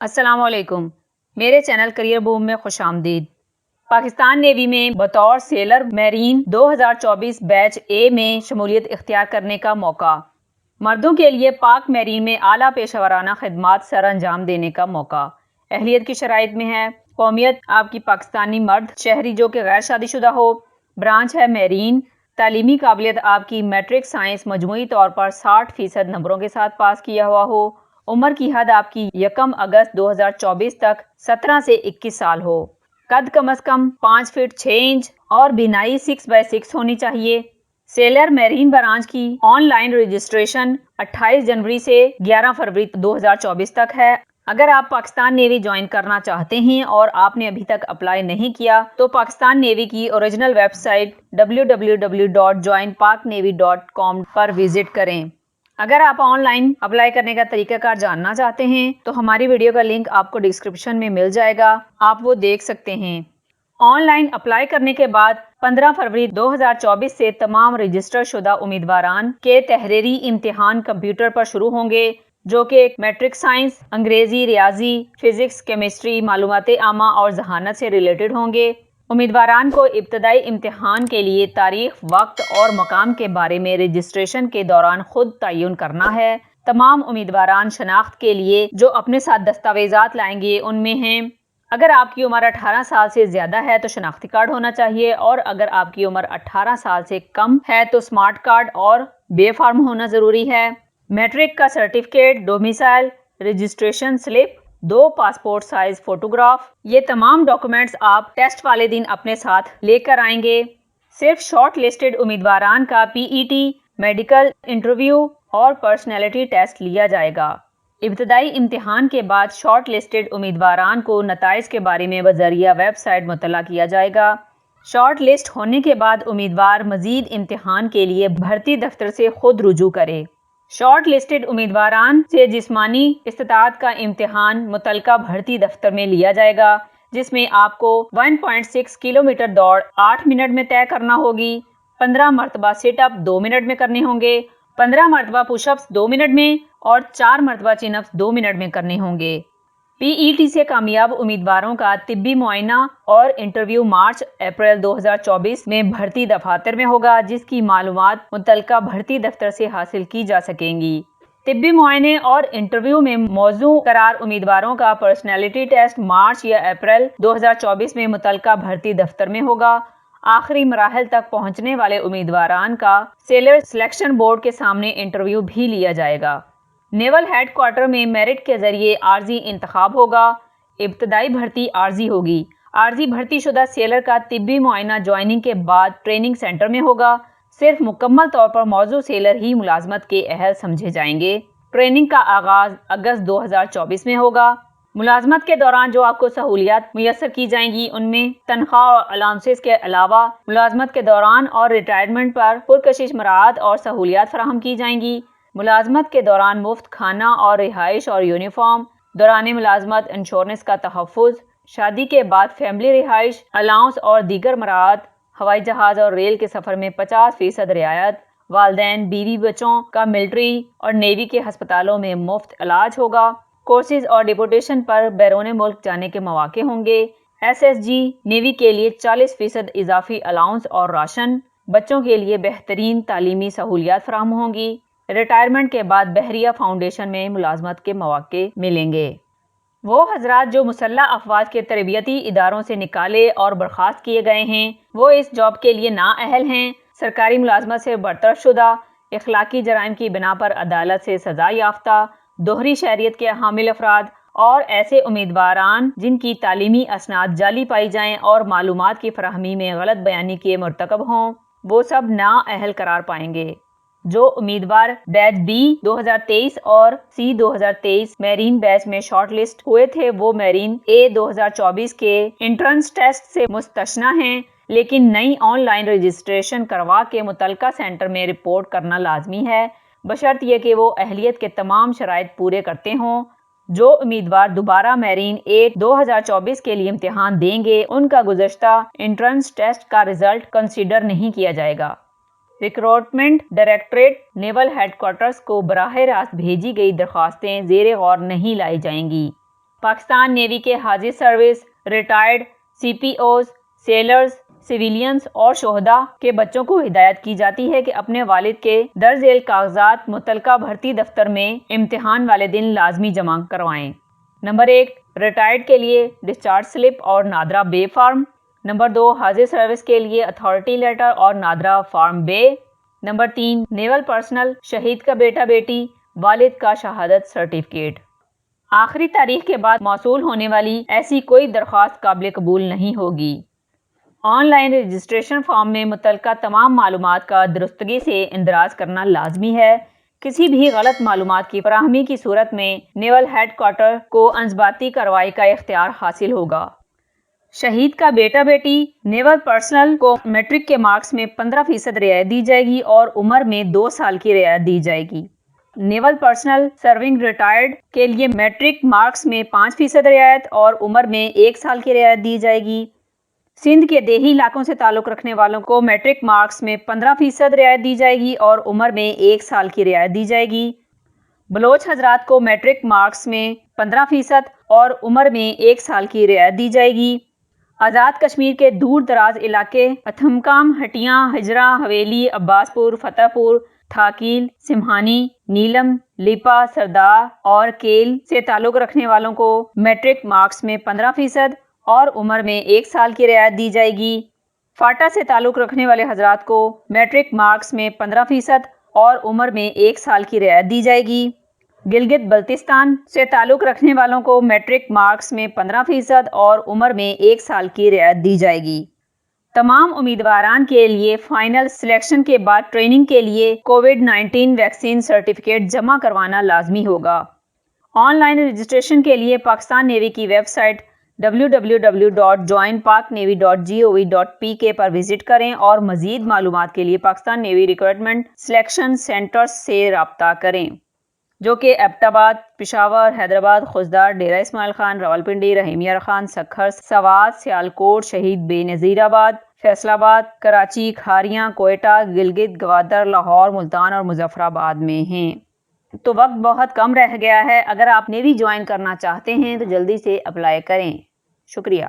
السلام علیکم، میرے چینل کریئر بوم میں خوش آمدید۔ پاکستان نیوی میں بطور سیلر میرین 2024 بیچ اے میں شمولیت اختیار کرنے کا موقع۔ مردوں کے لیے پاک میرین میں اعلیٰ پیشہ ورانہ خدمات سر انجام دینے کا موقع۔ اہلیت کی شرائط میں ہے: قومیت آپ کی پاکستانی مرد شہری جو کہ غیر شادی شدہ ہو، برانچ ہے میرین، تعلیمی قابلیت آپ کی میٹرک سائنس مجموعی طور پر 60% نمبروں کے ساتھ پاس کیا ہوا ہو، عمر کی حد آپ کی 1 اگست 2024 تک 17 سے 21 سال ہو، قد کم از کم 5 فٹ 6 انچ اور بینائی 6x6 ہونی چاہیے۔ سیلر میرین برانچ کی آن لائن رجسٹریشن 28 جنوری سے 11 فروری 2024 تک ہے۔ اگر آپ پاکستان نیوی جوائن کرنا چاہتے ہیں اور آپ نے ابھی تک اپلائی نہیں کیا تو پاکستان نیوی کی اوریجنل ویب سائٹ www.joinpaknavy.com پر وزٹ کریں۔ اگر آپ آن لائن اپلائی کرنے کا طریقہ کار جاننا چاہتے ہیں تو ہماری ویڈیو کا لنک آپ کو ڈسکرپشن میں مل جائے گا، آپ وہ دیکھ سکتے ہیں۔ آن لائن اپلائی کرنے کے بعد 15 فروری 2024 سے تمام رجسٹر شدہ امیدواران کے تحریری امتحان کمپیوٹر پر شروع ہوں گے، جو کہ میٹرک سائنس، انگریزی، ریاضی، فزکس، کیمسٹری، معلومات عامہ اور ذہانت سے ریلیٹڈ ہوں گے۔ امیدواران کو ابتدائی امتحان کے لیے تاریخ، وقت اور مقام کے بارے میں رجسٹریشن کے دوران خود تعین کرنا ہے۔ تمام امیدواران شناخت کے لیے جو اپنے ساتھ دستاویزات لائیں گے ان میں ہیں: اگر آپ کی عمر 18 سال سے زیادہ ہے تو شناختی کارڈ ہونا چاہیے، اور اگر آپ کی عمر 18 سال سے کم ہے تو سمارٹ کارڈ اور بے فارم ہونا ضروری ہے۔ میٹرک کا certificate, domicile registration slip, 2 passport size photograph, یہ تمام ڈاکومنٹس آپ ٹیسٹ والے دن اپنے ساتھ لے کر آئیں گے۔ صرف شارٹ لسٹڈ امیدواران کا PET، میڈیکل انٹرویو اور پرسنالٹی ٹیسٹ لیا جائے گا۔ ابتدائی امتحان کے بعد شارٹ لسٹڈ امیدواران کو نتائج کے بارے میں بذریعہ ویب سائٹ مطلع کیا جائے گا۔ شارٹ لسٹ ہونے کے بعد امیدوار مزید امتحان کے لیے بھرتی دفتر سے خود رجوع کرے۔ شارٹ لسٹڈ امیدواران سے جسمانی استطاعت کا امتحان متعلقہ بھرتی دفتر میں لیا جائے گا، جس میں آپ کو 1.6 کلومیٹر دوڑ 8 منٹ میں طے کرنا ہوگی، 15 مرتبہ سٹ اپ 2 منٹ میں کرنے ہوں گے، 15 مرتبہ پش اپس 2 منٹ میں اور 4 مرتبہ چن اپس 2 منٹ میں کرنے ہوں گے۔ PET سے کامیاب امیدواروں کا طبی معائنہ اور انٹرویو مارچ اپریل 2024 میں بھرتی دفاتر میں ہوگا، جس کی معلومات متعلقہ بھرتی دفتر سے حاصل کی جا سکیں گی۔ طبی معائنے اور انٹرویو میں موزوں قرار امیدواروں کا پرسنالٹی ٹیسٹ مارچ یا اپریل 2024 میں متعلقہ بھرتی دفتر میں ہوگا۔ آخری مراحل تک پہنچنے والے امیدواران کا سیلر سلیکشن بورڈ کے سامنے انٹرویو بھی لیا جائے گا۔ نیول ہیڈ کوارٹر میں میرٹ کے ذریعے عارضی انتخاب ہوگا۔ ابتدائی بھرتی عارضی ہوگی۔ عارضی بھرتی شدہ سیلر کا طبی معائنہ جوائننگ کے بعد ٹریننگ سینٹر میں ہوگا۔ صرف مکمل طور پر موزوں سیلر ہی ملازمت کے اہل سمجھے جائیں گے۔ ٹریننگ کا آغاز اگست 2024 میں ہوگا۔ ملازمت کے دوران جو آپ کو سہولیات میسر کی جائیں گی ان میں تنخواہ اور الاؤنسز کے علاوہ ملازمت کے دوران اور ریٹائرمنٹ پر پرکشش مراعات اور سہولیات فراہم کی جائیں گی۔ ملازمت کے دوران مفت کھانا اور رہائش اور یونیفارم، دوران ملازمت انشورنس کا تحفظ، شادی کے بعد فیملی رہائش الاؤنس اور دیگر مراعات، ہوائی جہاز اور ریل کے سفر میں 50% رعایت، والدین، بیوی بچوں کا ملٹری اور نیوی کے ہسپتالوں میں مفت علاج ہوگا، کورسز اور ڈپوٹیشن پر بیرون ملک جانے کے مواقع ہوں گے، SSG نیوی کے لیے 40% اضافی الاؤنس اور راشن، بچوں کے لیے بہترین تعلیمی سہولیات فراہم ہوں گی۔ ریٹائرمنٹ کے بعد بحریہ فاؤنڈیشن میں ملازمت کے مواقع ملیں گے۔ وہ حضرات جو مسلح افواج کے تربیتی اداروں سے نکالے اور برخاست کیے گئے ہیں وہ اس جاب کے لیے نااہل ہیں۔ سرکاری ملازمت سے برطرف شدہ، اخلاقی جرائم کی بنا پر عدالت سے سزا یافتہ، دوہری شہریت کے حامل افراد اور ایسے امیدواران جن کی تعلیمی اسناد جعلی پائی جائیں اور معلومات کی فراہمی میں غلط بیانی کے مرتکب ہوں، وہ سب نااہل قرار پائیں گے۔ جو امیدوار بیچ B 2023 اور C 2023 میرین بیچ میں شارٹ لسٹ ہوئے تھے وہ میرین A 2024 کے انٹرنس ٹیسٹ سے مستثنی ہیں، لیکن نئی آن لائن رجسٹریشن کروا کے متعلقہ سینٹر میں رپورٹ کرنا لازمی ہے، بشرط یہ کہ وہ اہلیت کے تمام شرائط پورے کرتے ہوں۔ جو امیدوار دوبارہ میرین A 2024 کے لیے امتحان دیں گے ان کا گزشتہ انٹرنس ٹیسٹ کا رزلٹ کنسیڈر نہیں کیا جائے گا۔ ریکروٹمنٹ ڈائریکٹوریٹ نیول ہیڈ کوارٹرز کو براہ راست بھیجی گئی درخواستیں زیر غور نہیں لائی جائیں گی۔ پاکستان نیوی کے حاجی سروس، ریٹائرڈ سی پی اوز، سیلرز، سویلینز اور شہداء کے بچوں کو ہدایت کی جاتی ہے کہ اپنے والد کے درج ذیل کاغذات متعلقہ بھرتی دفتر میں امتحان والے دن لازمی جمع کروائیں۔ نمبر 1، ریٹائرڈ کے لیے ڈسچارج سلپ اور نادرا بے فارم۔ نمبر 2، حاضر سروس کے لیے اتھارٹی لیٹر اور نادرا فارم بے۔ نمبر 3، نیول پرسنل، شہید کا بیٹا بیٹی، والد کا شہادت سرٹیفکیٹ۔ آخری تاریخ کے بعد موصول ہونے والی ایسی کوئی درخواست قابل قبول نہیں ہوگی۔ آن لائن رجسٹریشن فارم میں متعلقہ تمام معلومات کا درستگی سے اندراج کرنا لازمی ہے۔ کسی بھی غلط معلومات کی فراہمی کی صورت میں نیول ہیڈ کوارٹر کو انضباطی کارروائی کا اختیار حاصل ہوگا۔ شہید کا بیٹا بیٹی نیول پرسنل کو میٹرک کے مارکس میں 15% رعایت دی جائے گی اور عمر میں 2 سال کی رعایت دی جائے گی۔ نیول پرسنل سرونگ ریٹائرڈ کے لیے میٹرک مارکس میں 5% رعایت اور عمر میں 1 سال کی رعایت دی جائے گی۔ سندھ کے دیہی علاقوں سے تعلق رکھنے والوں کو میٹرک مارکس میں 15% رعایت دی جائے گی اور عمر میں 1 سال کی رعایت دی جائے گی۔ بلوچ حضرات کو میٹرک مارکس میں 15% اور عمر میں 1 سال کی رعایت دی جائے گی۔ آزاد کشمیر کے دور دراز علاقے اتھمکام، ہٹیاں، ہجرہ، حویلی، عباس پور، فتح پور، تھاکیل، سمہانی، نیلم، لیپا، سردار اور کیل سے تعلق رکھنے والوں کو میٹرک مارکس میں 15% اور عمر میں 1 سال کی رعایت دی جائے گی۔ فاٹا سے تعلق رکھنے والے حضرات کو میٹرک مارکس میں 15% اور عمر میں 1 سال کی رعایت دی جائے گی۔ گلگت بلتستان سے تعلق رکھنے والوں کو میٹرک مارکس میں 15% اور عمر میں 1 سال کی رعایت دی جائے گی۔ تمام امیدواران کے لیے فائنل سلیکشن کے بعد ٹریننگ کے لیے کووڈ-19 ویکسین سرٹیفکیٹ جمع کروانا لازمی ہوگا۔ آن لائن رجسٹریشن کے لیے پاکستان نیوی کی ویب سائٹ www.joinpaknavy.gov.pk پر وزٹ کریں اور مزید معلومات کے لیے Pakistan navy recruitment selection centres سے رابطہ کریں، جو کہ ایبٹ آباد، پشاور، حیدرآباد، خوزدار، ڈیرہ اسماعیل خان، راولپنڈی، رحیم یار خان، سکھر، سوات، سیالکوٹ، شہید بے نظیر آباد، فیصل آباد، کراچی، کھاریاں، کوئٹہ، گلگت، گوادر، لاہور، ملتان اور مظفر آباد میں ہیں۔ تو وقت بہت کم رہ گیا ہے۔ اگر آپ نیوی جوائن کرنا چاہتے ہیں تو جلدی سے اپلائی کریں۔ شکریہ۔